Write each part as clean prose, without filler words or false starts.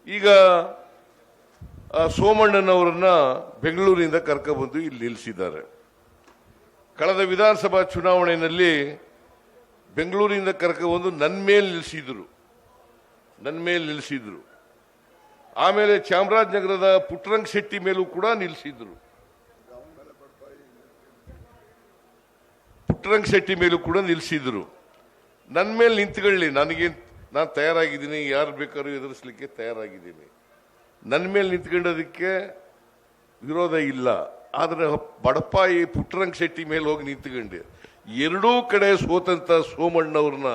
ಈಗ ಸೋಮಣ್ಣನವರನ್ನ ಬೆಂಗಳೂರಿನಿಂದ ಕರ್ಕೊಂಡ್ಬಂದು ಇಲ್ಲಿ ನಿಲ್ಲಿಸಿದ್ದಾರೆ. ಕಳೆದ ವಿಧಾನಸಭಾ ಚುನಾವಣೆಯಲ್ಲಿ ಬೆಂಗಳೂರಿನಿಂದ ಕರ್ಕೊಂಡ್ಬಂದು ನನ್ನ ಮೇಲೆ ನಿಲ್ಲಿಸಿದ್ರು. ಆಮೇಲೆ ಚಾಮರಾಜನಗರದ ಪುಟ್ಟರಂಗ ಶೆಟ್ಟಿ ಮೇಲೂ ಕೂಡ ನಿಲ್ಲಿಸಿದ್ರು. ನನ್ನ ಮೇಲೆ ನಿಂತ್ಕೊಳ್ಳಿ, ನಾನು ತಯಾರಾಗಿದ್ದೀನಿ, ಯಾರು ಬೇಕಾದ್ರೂ ಎದುರಿಸಲಿಕ್ಕೆ ತಯಾರಾಗಿದ್ದೀನಿ. ನನ್ನ ಮೇಲೆ ನಿಂತ್ಕೊಂಡೋದಕ್ಕೆ ವಿರೋಧ ಇಲ್ಲ. ಆದರೆ ಬಡಪಾಯಿ ಪುಟ್ಟರಂಗ ಶೆಟ್ಟಿ ಮೇಲೆ ಹೋಗಿ ನಿಂತ್ಕೊಂಡೆ ಎರಡೂ ಕಡೆ ಸೋತಂತ ಸೋಮಣ್ಣವ್ರನ್ನ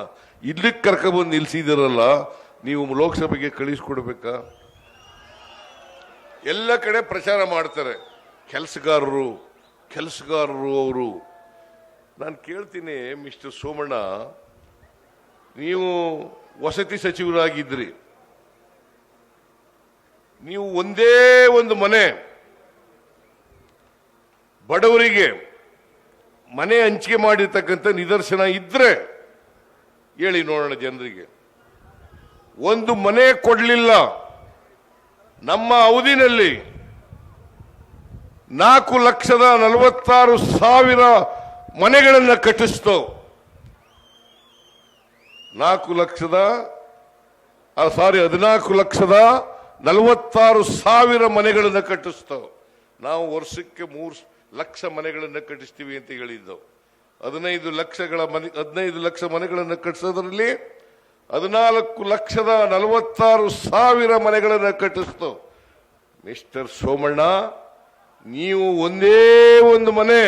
ಇಲ್ಲಿಗೆ ಕರ್ಕೊಂಡ್ಬಂದು ನಿಲ್ಸಿದಿರಲ್ಲ, ನೀವು ಲೋಕಸಭೆಗೆ ಕಳಿಸ್ಕೊಡ್ಬೇಕಾ? ಎಲ್ಲ ಕಡೆ ಪ್ರಚಾರ ಮಾಡ್ತಾರೆ ಕೆಲಸಗಾರರು ಅವರು. ನಾನು ಕೇಳ್ತೀನಿ, ಮಿಸ್ಟರ್ ಸೋಮಣ್ಣ, ನೀವು ವಸತಿ ಸಚಿವರಾಗಿದ್ರಿ, ನೀವು ಒಂದೇ ಒಂದು ಮನೆ ಬಡವರಿಗೆ ಮನೆ ಹಂಚಿಕೆ ಮಾಡಿರ್ತಕ್ಕಂಥ ನಿದರ್ಶನ ಇದ್ರೆ ಹೇಳಿ ನೋಡೋಣ ಜನರಿಗೆ. ಒಂದು ಮನೆ ಕೊಡಲಿಲ್ಲ. ನಮ್ಮ ಅವಧಿನಲ್ಲಿ 4,46,000 ಮನೆಗಳನ್ನು ಕಟ್ಟಿಸ್ತು. 14,46,000 ಮನೆಗಳನ್ನು ಕಟ್ಟಿಸ್ತು. ನಾವು ವರ್ಷಕ್ಕೆ 3 ಲಕ್ಷ ಮನೆಗಳನ್ನು ಕಟ್ಟಿಸ್ತೀವಿ ಅಂತ ಹೇಳಿದ್ದೆವು. 15 ಲಕ್ಷ ಮನೆಗಳನ್ನು ಕಟ್ಟಿಸೋದ್ರಲ್ಲಿ 14,46,000 ಮನೆಗಳನ್ನು ಕಟ್ಟಿಸ್ತು. ಮಿಸ್ಟರ್ ಸೋಮಣ್ಣ, ನೀವು ಒಂದೇ ಒಂದು ಮನೆ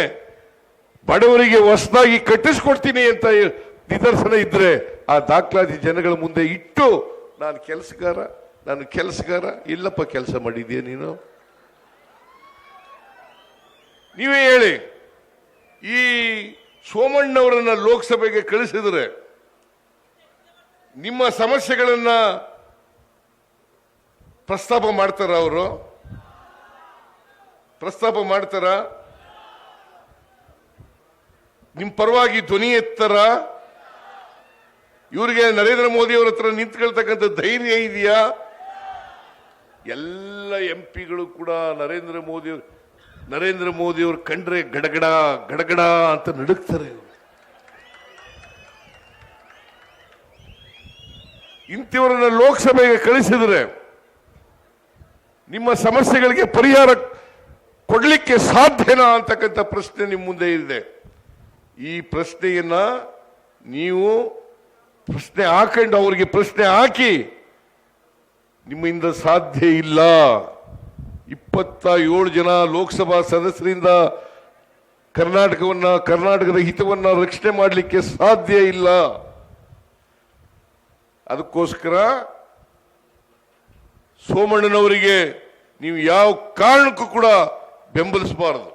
ಬಡವರಿಗೆ ಹೊಸದಾಗಿ ಕಟ್ಟಿಸ್ಕೊಡ್ತೀನಿ ಅಂತ ನಿದರ್ಶನ ಇದ್ರೆ ಆ ದಾಖಲಾತಿ ಜನಗಳ ಮುಂದೆ ಇಟ್ಟು ನಾನು ಕೆಲಸಗಾರ ಇಲ್ಲಪ್ಪ, ಕೆಲಸ ಮಾಡಿದ್ಯಾ ನೀವೇ ಹೇಳಿ. ಈ ಸೋಮಣ್ಣವರನ್ನ ಲೋಕಸಭೆಗೆ ಕಳಿಸಿದ್ರೆ ನಿಮ್ಮ ಸಮಸ್ಯೆಗಳನ್ನ ಪ್ರಸ್ತಾಪ ಮಾಡ್ತಾರ? ಅವರು ಪ್ರಸ್ತಾಪ ಮಾಡ್ತಾರ? ನಿಮ್ಮ ಪರವಾಗಿ ಧ್ವನಿ ಎತ್ತಾರ? ಇವರಿಗೆ ನರೇಂದ್ರ ಮೋದಿ ಅವರ ಹತ್ರ ನಿಂತ್ಕೊಳ್ತಕ್ಕಂಥ ಧೈರ್ಯ ಇದೆಯಾ? ಎಲ್ಲ ಎಂಪಿಗಳು ಕೂಡ ನರೇಂದ್ರ ಮೋದಿ ಅವರು ಕಂಡ್ರೆ ಗಡಗಡ ಅಂತ ನಡುಕ್ತಾರೆ. ಇಂಥವರನ್ನ ಲೋಕಸಭೆಗೆ ಕಳಿಸಿದ್ರೆ ನಿಮ್ಮ ಸಮಸ್ಯೆಗಳಿಗೆ ಪರಿಹಾರ ಕೊಡ್ಲಿಕ್ಕೆ ಸಾಧ್ಯನಾ ಅಂತಕ್ಕಂಥ ಪ್ರಶ್ನೆ ನಿಮ್ಮ ಮುಂದೆ ಇದೆ. ಈ ಪ್ರಶ್ನೆಯನ್ನ ನೀವು ಅವರಿಗೆ ಪ್ರಶ್ನೆ ಹಾಕಿ, ನಿಮ್ಮಿಂದ ಸಾಧ್ಯ ಇಲ್ಲ. 27 ಜನ ಲೋಕಸಭಾ ಸದಸ್ಯರಿಂದ ಕರ್ನಾಟಕದ ಹಿತವನ್ನ ರಕ್ಷಣೆ ಮಾಡಲಿಕ್ಕೆ ಸಾಧ್ಯ ಇಲ್ಲ. ಅದಕ್ಕೋಸ್ಕರ ಸೋಮಣ್ಣನವರಿಗೆ ನೀವು ಯಾವ ಕಾರಣಕ್ಕೂ ಕೂಡ ಬೆಂಬಲಿಸಬಾರದು.